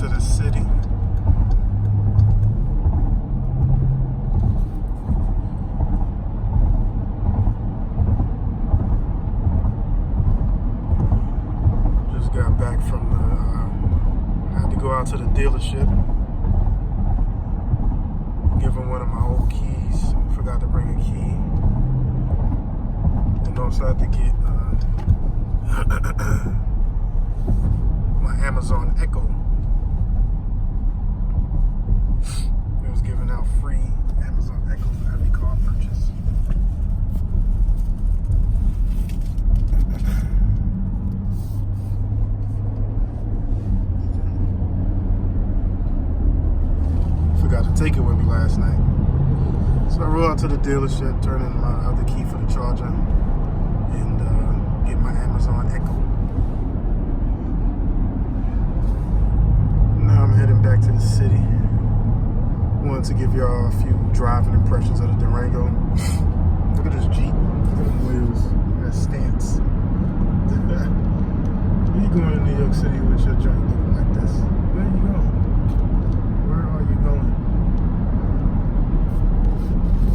into the city. Just got back from I had to go out to the dealership. Give him one of my old keys. Forgot to bring a key. And also had to get my Amazon Echo. It was giving out free Amazon Echo for every car purchase. Forgot to take it with me last night. So I rolled out to the dealership, turn in my other key for the charger, and get my Amazon Echo. Now I'm heading back to the city. Wanted to give y'all a few driving impressions of the Durango. Look at this Jeep. Look at them wheels. That stance. Where you going to New York City with your joint looking like this? Where are you going? Where are you going?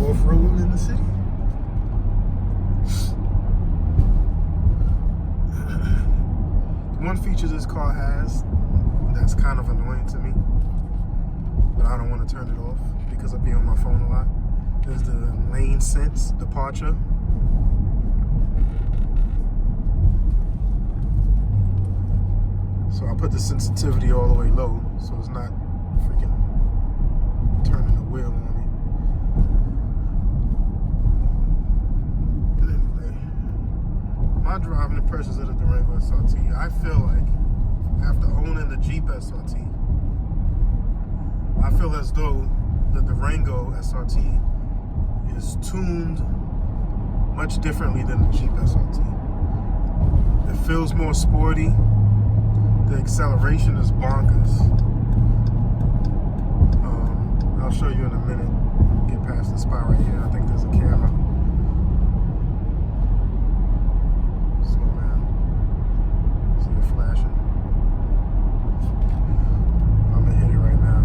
Off-roading in the city? One feature this car has that's kind of annoying to me, but I don't want to turn it off because I be on my phone a lot, is the lane sense departure. So I put the sensitivity all the way low so it's not freaking turning the wheel on me. But anyway, my driving impressions of the Durango SRT, I feel like after owning the Jeep SRT, I feel as though the Durango SRT is tuned much differently than the Jeep SRT. It feels more sporty. The acceleration is bonkers. I'll show you in a minute. Get past the spot right here. I think there's a camera. Slow down. See it flashing. I'm gonna hit it right now.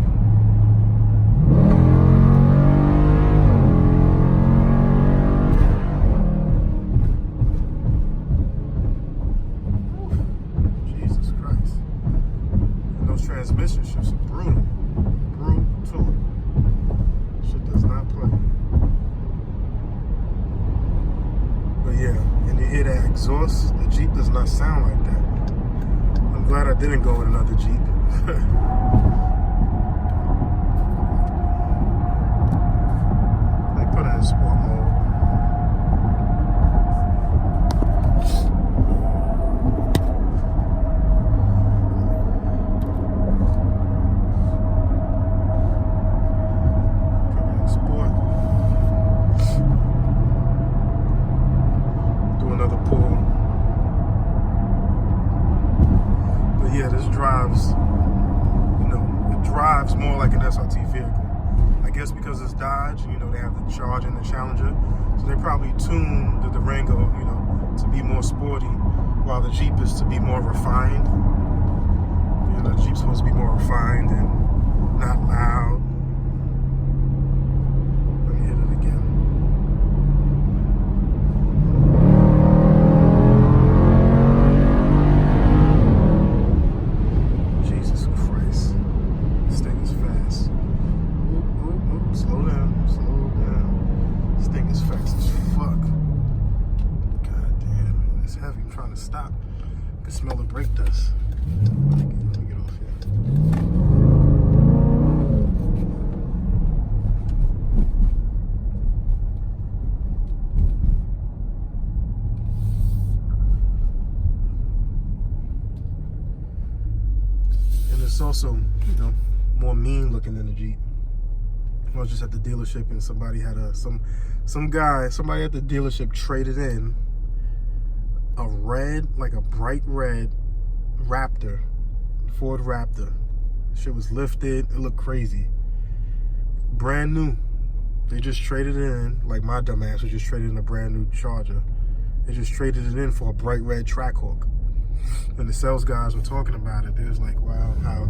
Jesus Christ. And those transmission shifts are brutal. Brutal. Shit does not play. But yeah, and you hear that exhaust, the Jeep does not sound like that. I'm glad I didn't go in another Jeep. They put it in sport mode. Put it in sport. Do another pull. But yeah, this drives, it drives more like an SRT vehicle. I guess because it's Dodge, they have the Charge and the Challenger, so they probably tune the Durango, to be more sporty, while the Jeep is to be more refined. The Jeep's supposed to be more refined and not loud. Let me hit it again. Jesus Christ. This thing is fast. Oop, slow down. This thing is fast as fuck. God damn, it's heavy. I'm trying to stop. I can smell the brake dust. Let me get off here. And it's also, more mean looking than the Jeep. I was just at the dealership and somebody had somebody at the dealership traded in a bright red Raptor, Ford Raptor. Shit was lifted. It looked crazy. Brand new. They just traded it in, like my dumb ass was just traded in a brand new Charger. They just traded it in for a bright red Trackhawk. And the sales guys were talking about it. They was like, wow, how,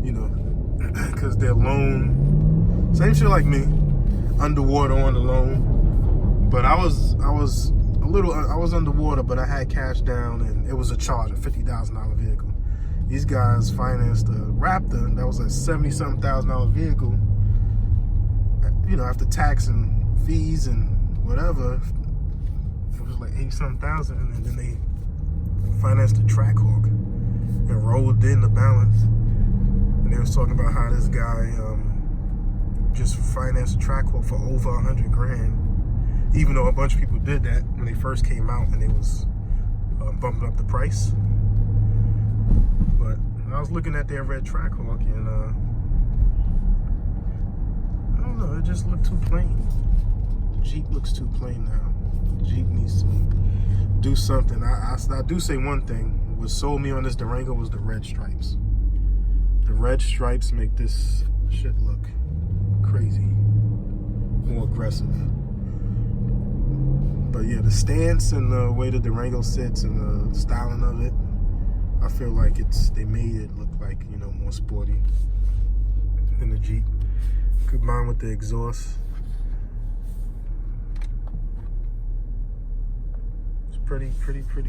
you know, because their loan, same shit like me, underwater on the loan. But I was underwater, but I had cash down, and it was a Charger, $50,000 vehicle. These guys financed a Raptor that was a $70-something thousand vehicle. You know, after tax and fees and whatever, it was like 80-something thousand, and then they financed a Trackhawk and rolled in the balance. And they was talking about how this guy just financed a Trackhawk for over 100 grand, even though a bunch of people did that when they first came out, and they was bumping up the price. But I was looking at their red Trackhawk, and I don't know, it just looked too plain. The Jeep looks too plain now. The Jeep needs to do something. I do say one thing. What sold me on this Durango was the red stripes. The red stripes make this shit look crazy, more aggressive. But yeah, the stance and the way the Durango sits and the styling of it, I feel like they made it look like, you know, more sporty than the Jeep. Combined with the exhaust, it's pretty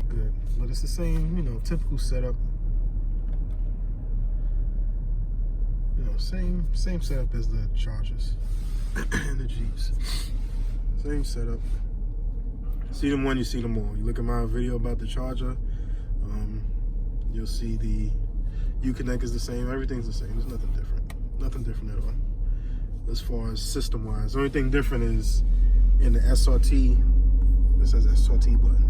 good. But it's the same, you know, typical setup. You know, same setup as the Chargers and the Jeeps. Same setup. See them one, you see them all. You look at my video about the Charger, you'll see the Uconnect is the same. Everything's the same. There's nothing different. Nothing different at all. As far as system-wise, the only thing different is in the SRT. It says SRT button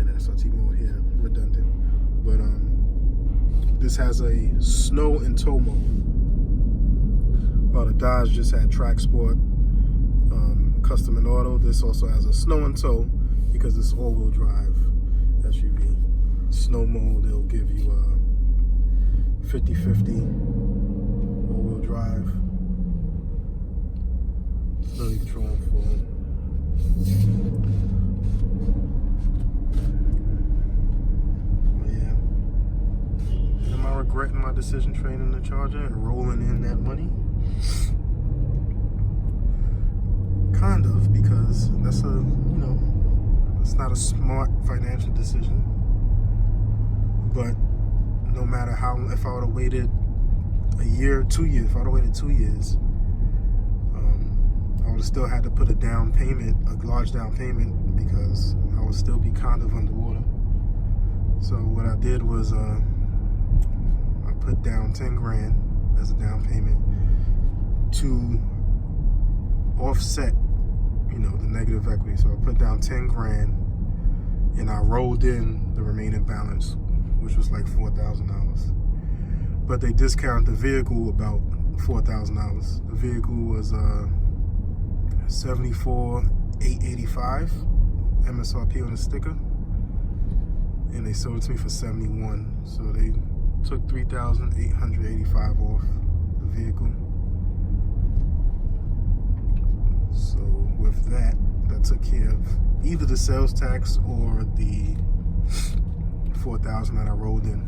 in the SRT mode here, redundant. But this has a snow and tow mode. While the Dodge just had track sport, custom and auto, this also has a snow and tow because it's all-wheel drive SUV. Snow mode, they'll give you 50/50 all-wheel drive. Stability control and full. Yeah. Am I regretting my decision trading the Charger and rolling in that money? Kind of, because that's it's not a smart financial decision. But no matter how, if I would have waited a year, 2 years, if I would have waited 2 years, I would have still had to put a down payment, a large down payment, because I would still be kind of underwater. So what I did was I put down 10 grand as a down payment to offset, you know, the negative equity. So I put down 10 grand and I rolled in the remaining balance, which was like $4,000. But they discounted the vehicle about $4,000. The vehicle was $74,885 MSRP on the sticker, and they sold it to me for $71. So they took $3,885 off the vehicle. So with that took care of either the sales tax or the $4,000 that I rolled in.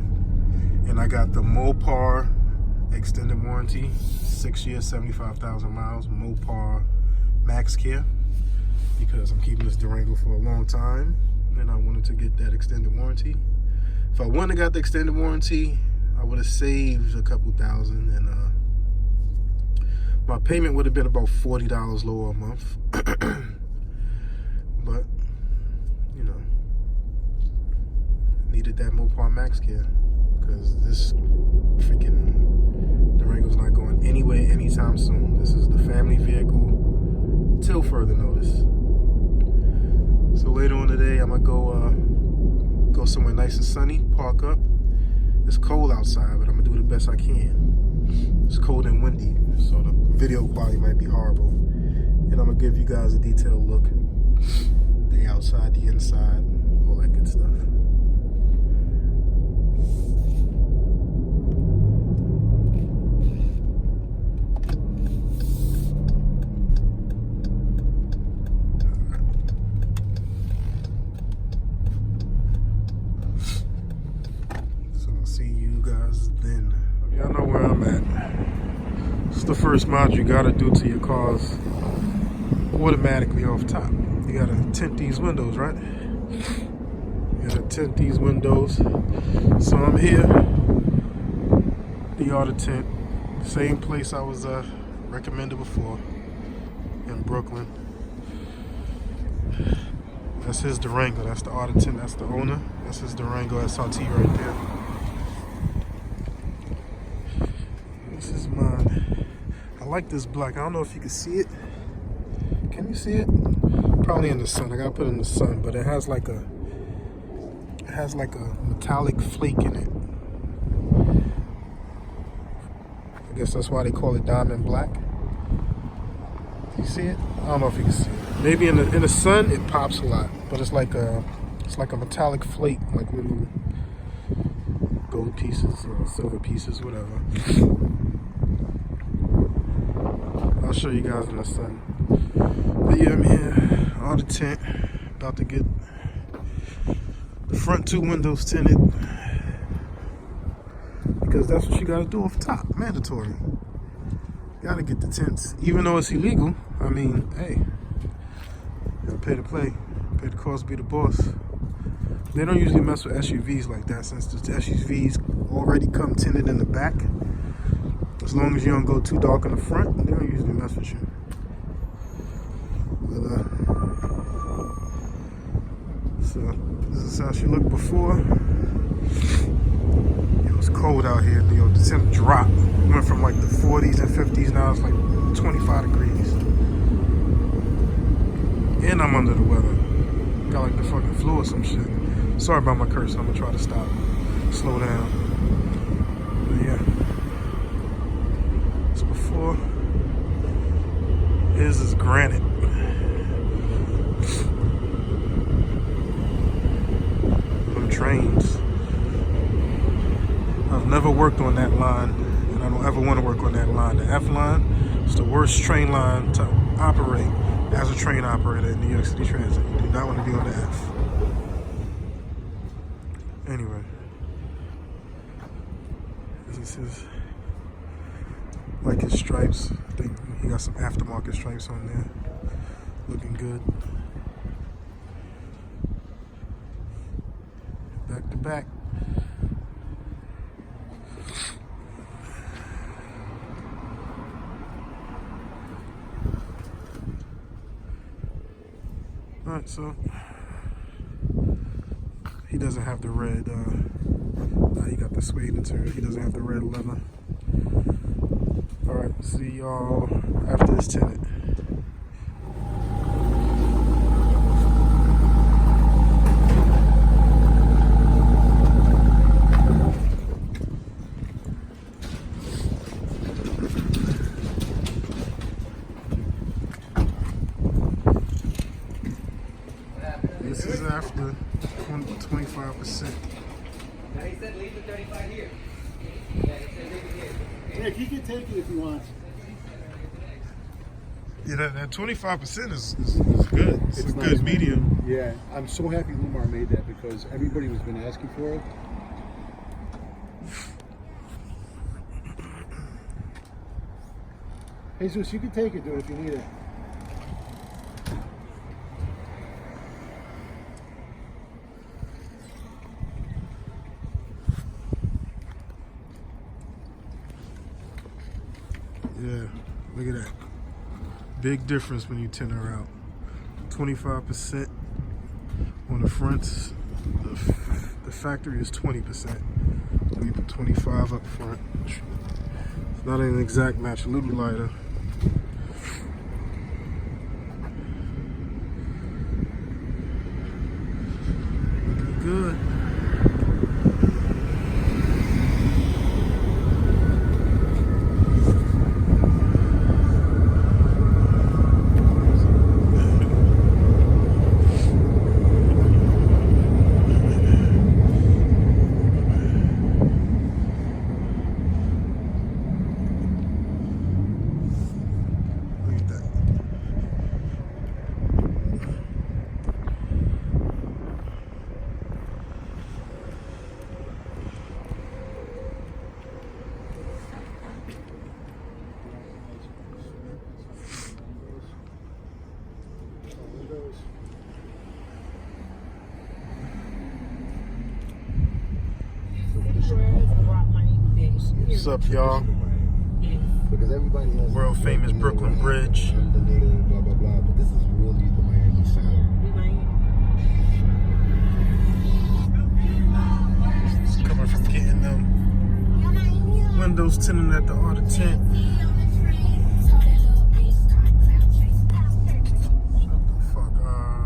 And I got the Mopar extended warranty, 6 years, 75,000 miles, Mopar Max Care, because I'm keeping this Durango for a long time and I wanted to get that extended warranty. If I wouldn't have got the extended warranty, I would have saved a couple thousand, and my payment would have been about $40 lower a month. But, you know, needed that Mopar Max Care, because this freaking Durango's not going anywhere anytime soon. This is the family vehicle till further notice. So later on today, I'm gonna go somewhere nice and sunny, park up. It's cold outside, but I'm gonna do the best I can. It's cold and windy, so the video quality might be horrible. And I'm gonna give you guys a detailed look, the outside, the inside, all that good stuff. see you guys then. Y'all know where I'm at. It's the first mod you gotta do to your cars automatically off top. You gotta tint these windows, right? You gotta tint these windows. So I'm here, the auto tint, same place I was recommended before in Brooklyn. That's his Durango. That's the auto tint. That's the owner. That's his Durango SRT right there. This is mine. I like this black. I don't know if you can see it. Can you see it? Probably in the sun. I gotta put it in the sun, but it has like a metallic flake in it. I guess that's why they call it diamond black. You see it? I don't know if you can see it. Maybe in the sun it pops a lot, but it's like a metallic flake, like little gold pieces or silver pieces, whatever. I'll show you guys in the sun. But yeah, I'm here, auto tint, about to get the front two windows tinted, because that's what you gotta do off top, mandatory. Gotta get the tints, even though it's illegal. I mean, hey, you gotta pay to play, pay the cost, be the boss. They don't usually mess with SUVs like that, since the SUVs already come tinted in the back. As long as you don't go too dark in the front, they don't usually mess with you. But, so this is how she looked before. It was cold out here. The temp dropped. Went from like the 40s and 50s. Now it's like 25 degrees. And I'm under the weather. Got like the fucking flu or some shit. Sorry about my curse. I'm gonna try to stop. Slow down. But yeah. So before, his is granite. Trains. I've never worked on that line, and I don't ever want to work on that line. The F line is the worst train line to operate as a train operator in New York City Transit. You do not want to be on the F. Anyway, this is like his stripes. I think he got some aftermarket stripes on there. Looking good. Back to back. Alright, so he doesn't have the red, he got the suede interior. He doesn't have the red leather. Alright, see y'all after this tinted. This is after 25%. Now he said leave the 35 here. Yeah, he said leave it here. Nick, he can take it if he wants. Yeah, that 25% is good. It's a good medium. Yeah, I'm so happy Lumar made that because everybody was been asking for it. Jesus, you can take it, dude, if you need it. Yeah, look at that. Big difference when you tint her out. 25% on the fronts. The factory is 20%. We put 25 up front. It's not an exact match, a little lighter. Looking good. What's up, y'all? Because everybody has World famous Brooklyn Bridge. The native, blah blah blah. But this is really the Miami side. It's coming from getting them windows tinted at the auto tint. Shut the fuck up.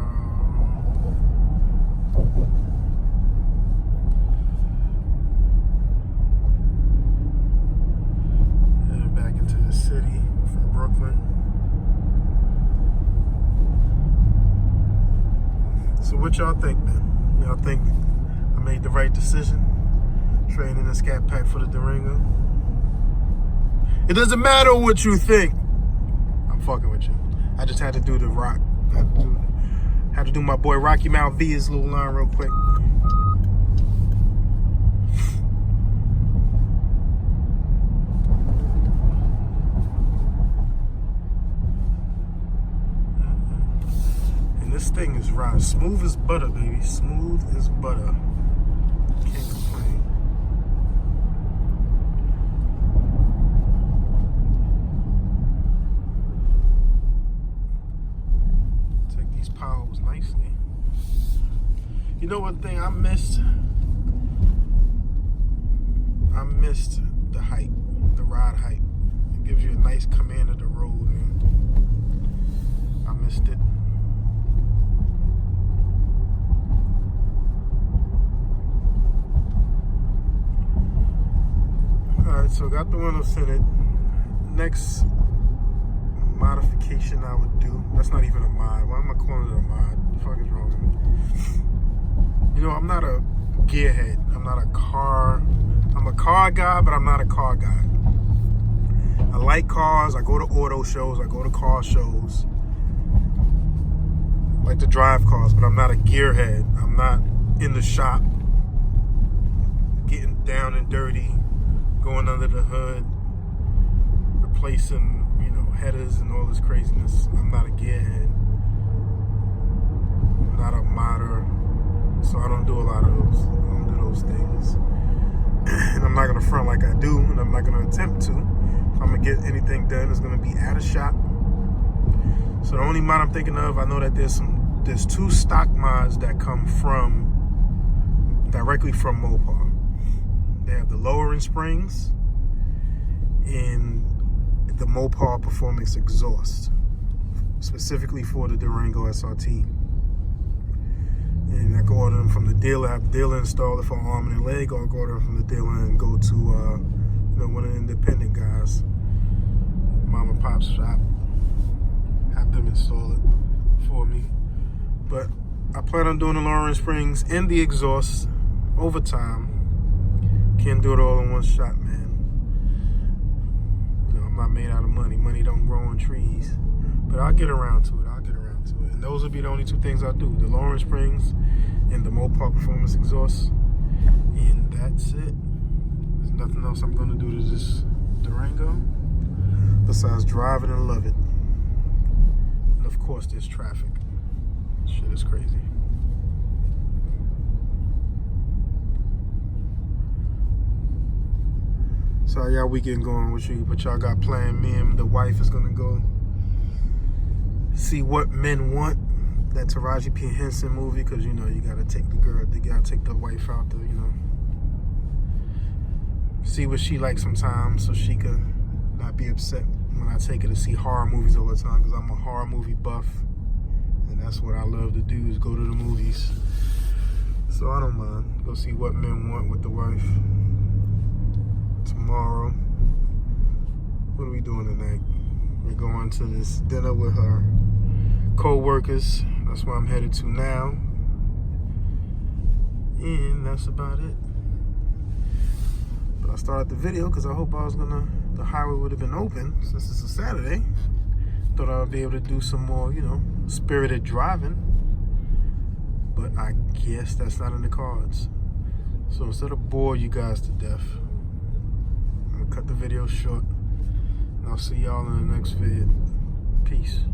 Heading back into the city from Brooklyn. So what y'all think, man? Y'all think I made the right decision? Trading the Scat Pack for the Durango? It doesn't matter what you think. I'm fucking with you. I just had to do the rock. Had to do my boy Rocky Mount V's little line real quick. And this thing is right. Smooth as butter, baby. Smooth as butter. Can't complain. Take these potholes nicely. You know one thing I missed? I missed the height, the ride height. It gives you a nice command of the road, man. I missed it. Alright, so got the windows tinted. Next modification I would do, that's not even a mod. Why am I calling it a mod? What the fuck is wrong with me? You know, I'm not a gearhead. I'm a car guy, but I'm not a car guy. I like cars. I go to auto shows. I go to car shows. I like to drive cars, but I'm not a gearhead. I'm not in the shop getting down and dirty, going under the hood, replacing, you know, headers and all this craziness. I'm not a gearhead. I'm not a modder, so I don't do a lot of those. I don't do those things. And I'm not gonna front like I do, and I'm not gonna attempt to. If I'm gonna get anything done, it's gonna be at a shop. So the only mod I'm thinking of, I know that there's two stock mods that come directly from Mopar. They have the lowering springs and the Mopar Performance exhaust, specifically for the Durango SRT. And I go order them from the dealer, have the dealer install it for arm and leg, or I go order them from the dealer and go to one of the independent guys, mom and pop shop, have them install it for me. But I plan on doing the lowering springs and the exhaust over time. Can't do it all in one shot, man. You know, I'm not made out of money. Money don't grow on trees. But I'll get around to it. And those will be the only two things I do. The lowering springs and the Mopar Performance exhaust. And that's it. There's nothing else I'm going to do to this Durango besides drive it and love it. And of course, there's traffic. Shit is crazy. So how y'all weekend going? What y'all got planned? Me and the wife is gonna go see What Men Want, that Taraji P. Henson movie, because you know you gotta take the wife out to, you know, see what she likes sometimes, so she can not be upset when I take her to see horror movies all the time, because I'm a horror movie buff, and that's what I love to do, is go to the movies. So I don't mind. Go see What Men Want with the wife tomorrow. What are we doing tonight? We're going to this dinner with her co-workers. That's where I'm headed to now. And that's about it. But I started the video because I hope the highway would have been open since it's a Saturday. Thought I would be able to do some more, you know, spirited driving. But I guess that's not in the cards. So instead of bore you guys to death, I'm gonna cut the video short. And I'll see y'all in the next vid. Peace.